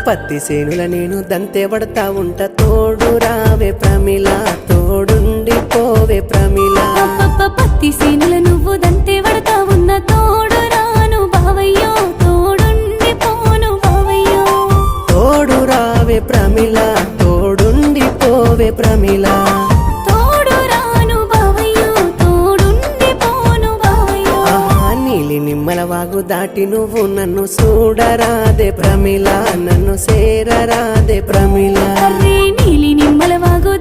పత్తి సేనుల నేను దంతే పడతా ఉంట తోడు రావే ప్రమిళ తోడుండి పోవే ప్రమిళ పత్తి సేనుల నువ్వు దంతే పడతా ఉన్న తోడు రాను బావయ్యో తోడుండి పోను బావయ్యో తోడు రావే ప్రమిళ తోడుండి పోవే ప్రమిళ తోడు రాను బావయ్యో తోడుండి పోను బావయ్యో నీలి నిమ్మల వాగు దాటి నువ్వు నన్ను చూడరాదే ప్రమిళ నన్ను చేరరాదే ప్రమిళ నీలి నిమ్మల వాగు